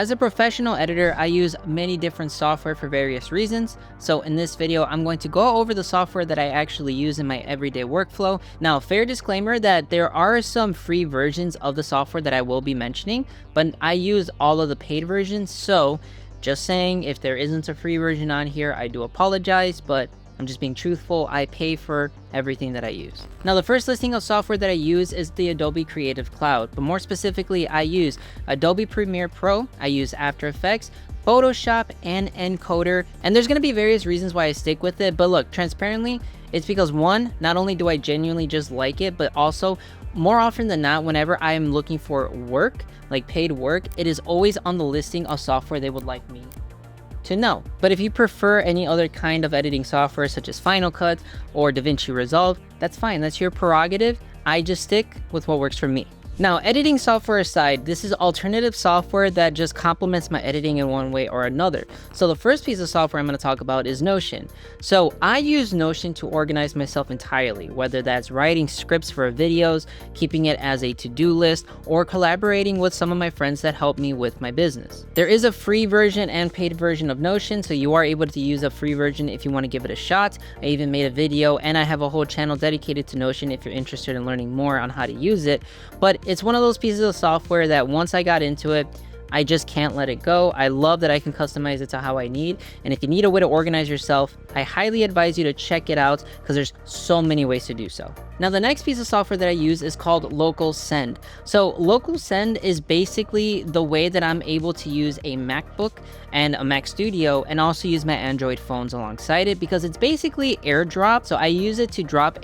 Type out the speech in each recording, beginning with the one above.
As a professional editor, I use many different software for various reasons. So in this video, I'm going to go over the software that I actually use in my everyday workflow. Now, fair disclaimer that there are some free versions of the software that I will be mentioning, but I use all of the paid versions. So just saying, if there isn't a free version on here, I do apologize, but I'm just being truthful. I pay for everything that I use. Now, the first listing of software that I use is the Adobe Creative Cloud, but more specifically, I use Adobe Premiere Pro, I use After Effects, Photoshop, and Encoder. And there's gonna be various reasons why I stick with it, but look, transparently, it's because one, not only do I genuinely just like it, but also more often than not, whenever I am looking for work, like paid work, it is always on the listing of software they would like me to know. But if you prefer any other kind of editing software such as Final Cut or DaVinci Resolve, that's fine, that's your prerogative. I just stick with what works for me. Now, editing software aside, this is alternative software that just complements my editing in one way or another. So the first piece of software I'm going to talk about is Notion. So I use Notion to organize myself entirely, whether that's writing scripts for videos, keeping it as a to-do list, or collaborating with some of my friends that help me with my business. There is a free version and paid version of Notion, so you are able to use a free version if you want to give it a shot. I even made a video, and I have a whole channel dedicated to Notion if you're interested in learning more on how to use it. But it's one of those pieces of software that once I got into it, I just can't let it go. I love that I can customize it to how I need. And if you need a way to organize yourself, I highly advise you to check it out because there's so many ways to do so. Now, the next piece of software that I use is called Localsend. So Localsend is basically the way that I'm able to use a MacBook and a Mac Studio and also use my Android phones alongside it because it's basically AirDrop. So I use it to drop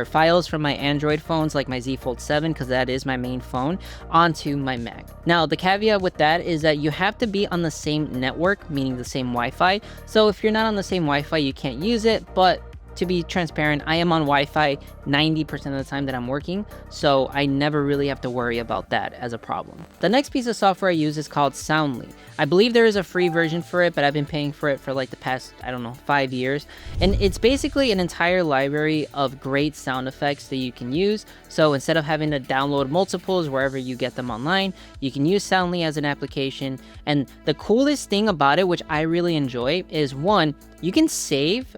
files from my Android phones like my Z Fold 7, because that is my main phone, onto my Mac. Now, the caveat with that is that you have to be on the same network, meaning the same Wi-Fi. So if you're not on the same Wi-Fi, you can't use it, but to be transparent, I am on Wi-Fi 90% of the time that I'm working, so I never really have to worry about that as a problem. The next piece of software I use is called Soundly. I believe there is a free version for it, but I've been paying for it for like the past, 5 years. And it's basically an entire library of great sound effects that you can use. So instead of having to download multiples wherever you get them online, you can use Soundly as an application. And the coolest thing about it, which I really enjoy, is one, you can save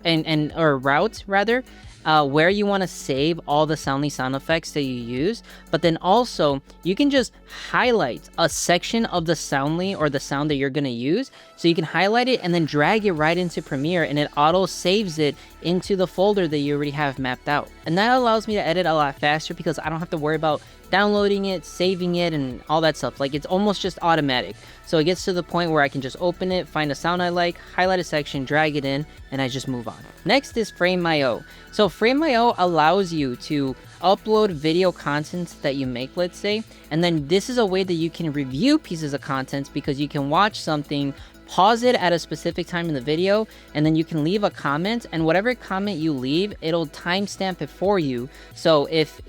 or route rather where you want to save all the Soundly sound effects that you use, but then also you can just highlight a section of the Soundly or the sound that you're going to use. So you can highlight it and then drag it right into Premiere, and it auto saves it into the folder that you already have mapped out. And that allows me to edit a lot faster because I don't have to worry about downloading it, saving it, and all that stuff. Like, it's almost just automatic. So it gets to the point where I can just open it, find a sound I like, highlight a section, drag it in, and I just move on. Next is Frame.io. So Frame.io allows you to upload video content that you make, let's say, and then this is a way that you can review pieces of content because you can watch something, pause it at a specific time in the video, and then you can leave a comment, and whatever comment you leave, it'll timestamp it for you. So if,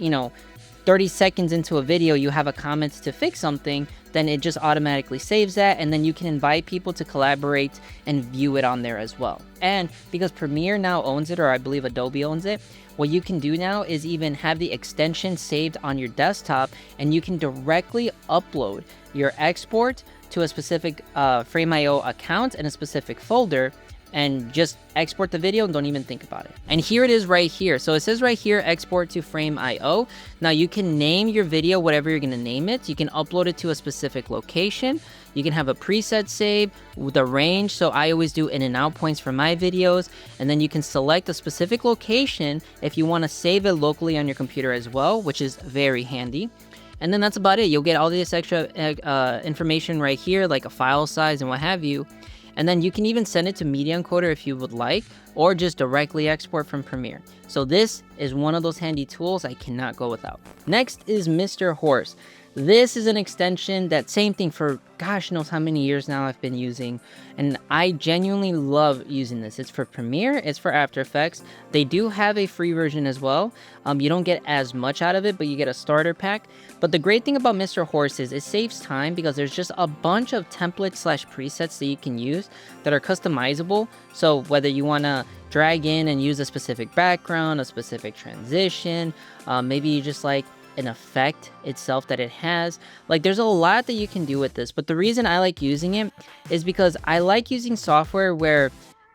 30 seconds into a video you have a comment to fix something, then it just automatically saves that, and then you can invite people to collaborate and view it on there as well. And because Premiere now owns it, or I believe Adobe owns it, what you can do now is even have the extension saved on your desktop, and you can directly upload your export to a specific Frame.io account and a specific folder, and just export the video and don't even think about it. And here it is right here. So it says right here, export to Frame.io. Now you can name your video whatever you're gonna name it. You can upload it to a specific location. You can have a preset save with a range. So I always do in and out points for my videos. And then you can select a specific location if you wanna save it locally on your computer as well, which is very handy. And then that's about it. You'll get all this extra information right here, like a file size and what have you. And then you can even send it to Media Encoder if you would like, or just directly export from Premiere. So this is one of those handy tools I cannot go without. Next is Mr. Horse. This is an extension that, same thing, for gosh knows how many years now I've been using, and I genuinely love using this. It's for Premiere, it's for After Effects. They do have a free version as well. You don't get as much out of it, but you get a starter pack. But the great thing about Mr. Horse is it saves time because there's just a bunch of templates / presets that you can use that are customizable. So whether you want to drag in and use a specific background, a specific transition, maybe you just like an effect itself that it has. Like there's a lot that you can do with this, but the reason I like using it is because I like using software where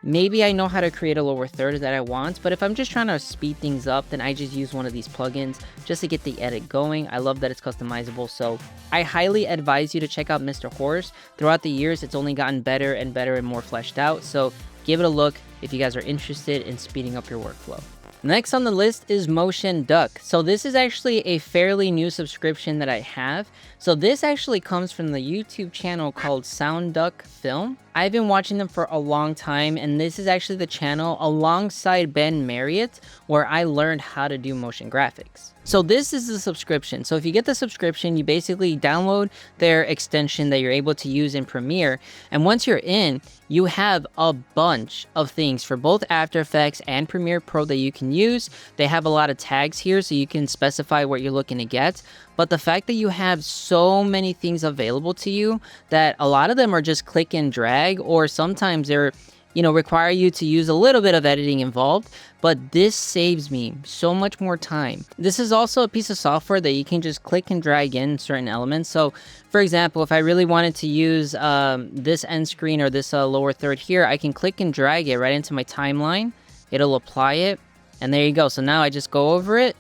maybe I know how to create a lower third that I want, but if I'm just trying to speed things up, then I just use one of these plugins just to get the edit going. I love that it's customizable, so I highly advise you to check out Mr. Horse. Throughout the years, it's only gotten better and better and more fleshed out, so give it a look if you guys are interested in speeding up your workflow. Next on the list is MotionDuck. So this is actually a fairly new subscription that I have. So this actually comes from the YouTube channel called SoundDuck Film. I've been watching them for a long time, and this is actually the channel alongside Ben Marriott where I learned how to do motion graphics. So this is the subscription. So if you get the subscription, you basically download their extension that you're able to use in Premiere. And once you're in, you have a bunch of things for both After Effects and Premiere Pro that you can use. They have a lot of tags here so you can specify what you're looking to get. But the fact that you have so many things available to you that a lot of them are just click and drag, or sometimes they're, require you to use a little bit of editing involved, but this saves me so much more time. This is also a piece of software that you can just click and drag in certain elements. So for example, if I really wanted to use this end screen or this lower third here, I can click and drag it right into my timeline. It'll apply it, and there you go. So now I just go over it.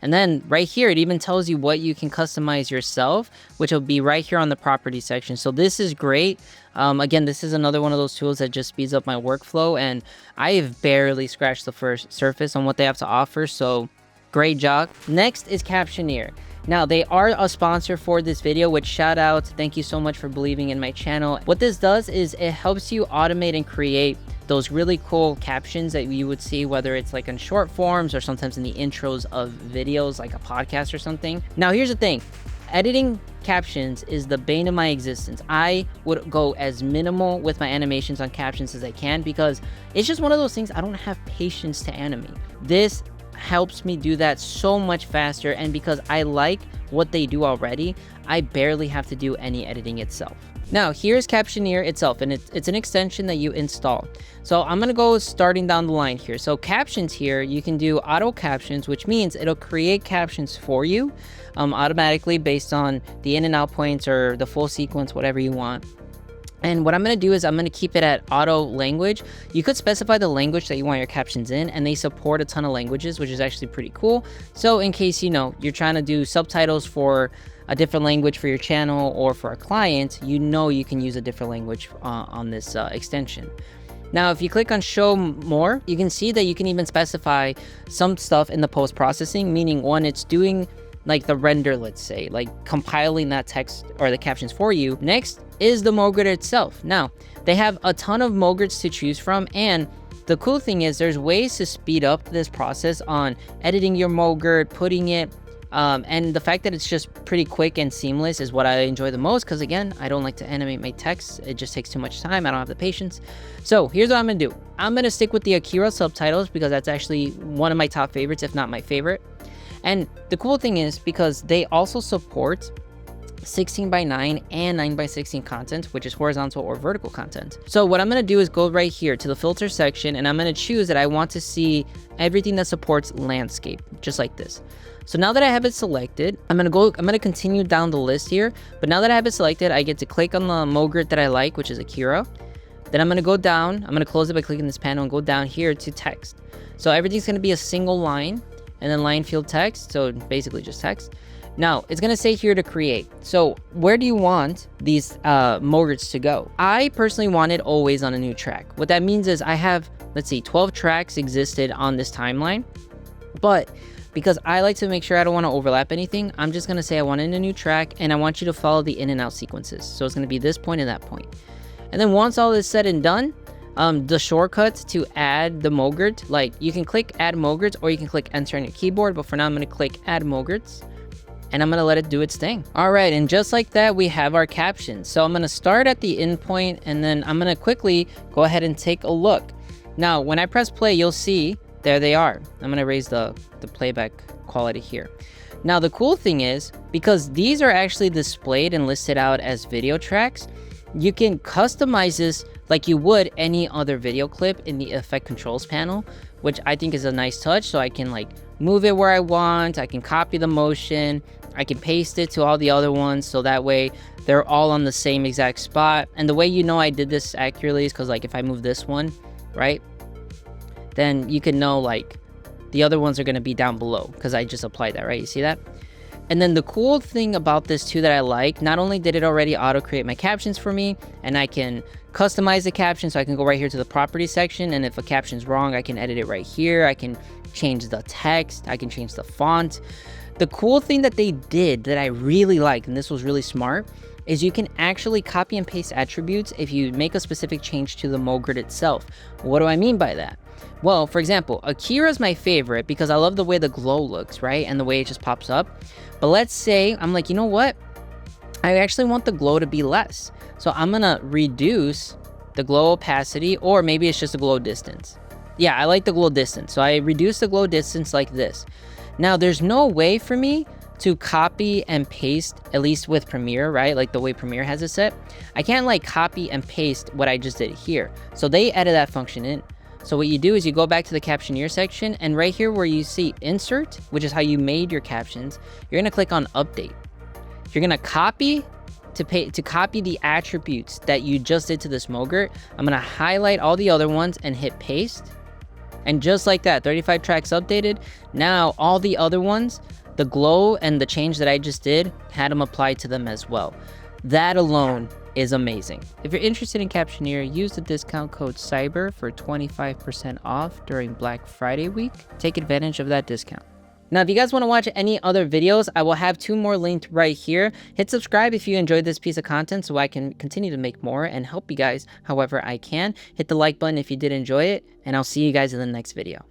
And then right here, it even tells you what you can customize yourself, which will be right here on the property section. So this is great. Again, this is another one of those tools that just speeds up my workflow, and I have barely scratched the first surface on what they have to offer. So great job. Next is Captioneer. Now, they are a sponsor for this video, which shout out, thank you so much for believing in my channel. What this does is it helps you automate and create those really cool captions that you would see, whether it's like in short forms or sometimes in the intros of videos like a podcast or something. Now, here's the thing. Editing captions is the bane of my existence. I would go as minimal with my animations on captions as I can because it's just one of those things I don't have patience to animate. This helps me do that so much faster, and because I like what they do already, I barely have to do any editing itself. Now, here's Captioneer itself, and it's an extension that you install. So I'm gonna go starting down the line here. So captions here, you can do auto captions, which means it'll create captions for you automatically based on the in and out points or the full sequence, whatever you want. And what I'm going to do is I'm going to keep it at auto language. You could specify the language that you want your captions in, and they support a ton of languages, which is actually pretty cool. So in case, you're trying to do subtitles for a different language for your channel or for a client, you can use a different language on this extension. Now, if you click on show more, you can see that you can even specify some stuff in the post-processing, meaning when it's doing like the render, let's say, like compiling that text or the captions for you. Next is the Mogurt itself. Now, they have a ton of Mogurts to choose from, and the cool thing is there's ways to speed up this process on editing your Mogurt, putting it, and the fact that it's just pretty quick and seamless is what I enjoy the most, because again, I don't like to animate my text. It just takes too much time. I don't have the patience. So here's what I'm gonna do. I'm gonna stick with the Akira subtitles because that's actually one of my top favorites, if not my favorite. And the cool thing is because they also support 16:9 and 9:16 content, which is horizontal or vertical content. So what I'm going to do is go right here to the filter section, and I'm going to choose that I want to see everything that supports landscape, just like this. So now that I have it selected, I'm going to continue down the list here. But now that I have it selected, I get to click on the Mogurt that I like, which is Akira. Then I'm going to go down. I'm going to close it by clicking this panel and go down here to text. So everything's going to be a single line, and then line field text, so basically just text. Now, it's gonna say here to create. So where do you want these Mogurts to go? I personally want it always on a new track. What that means is I have, let's see, 12 tracks existed on this timeline, but because I like to make sure I don't want to overlap anything, I'm just gonna say I want in a new track, and I want you to follow the in and out sequences. So it's gonna be this point and that point. And then once all is said and done, the shortcut to add the Mogurt, like you can click add Mogurts or you can click enter on your keyboard, but for now I'm going to click add Mogurts and I'm going to let it do its thing. All right, and just like that, we have our captions. So I'm going to start at the end point, and then I'm going to quickly go ahead and take a look. Now, when I press play, you'll see there they are. I'm going to raise the playback quality here. Now, the cool thing is, because these are actually displayed and listed out as video tracks, you can customize this like you would any other video clip in the effect controls panel, which I think is a nice touch. So I can like move it where I want, I can copy the motion, I can paste it to all the other ones, so that way they're all on the same exact spot. And the way you know I did this accurately is because like if I move this one, right, then you can know like the other ones are going to be down below because I just applied that, right? You see that? And then the cool thing about this too that I like, not only did it already auto create my captions for me, and I can customize the caption, so I can go right here to the properties section, and if a caption's wrong, I can edit it right here. I can change the text, I can change the font. The cool thing that they did that I really like, and this was really smart, is you can actually copy and paste attributes if you make a specific change to the MoGrid itself. What do I mean by that? Well, for example, Akira's my favorite because I love the way the glow looks, right? And the way it just pops up. But let's say I'm like, you know what? I actually want the glow to be less. So I'm gonna reduce the glow opacity, or maybe it's just a glow distance. Yeah, I like the glow distance. So I reduce the glow distance like this. Now there's no way for me to copy and paste, at least with Premiere, right? Like the way Premiere has it set. I can't like copy and paste what I just did here. So they added that function in. So what you do is you go back to the Captioneer section, and right here where you see insert, which is how you made your captions, you're gonna click on update. You're gonna copy to copy the attributes that you just did to this MoGrid. I'm gonna highlight all the other ones and hit paste. And just like that, 35 tracks updated. Now all the other ones, the glow and the change that I just did, had them applied to them as well. That alone is amazing. If you're interested in Captioneer, use the discount code CYBER for 25% off during Black Friday week. Take advantage of that discount. Now, if you guys want to watch any other videos, I will have 2 more linked right here. Hit subscribe if you enjoyed this piece of content so I can continue to make more and help you guys however I can. Hit the like button if you did enjoy it, and I'll see you guys in the next video.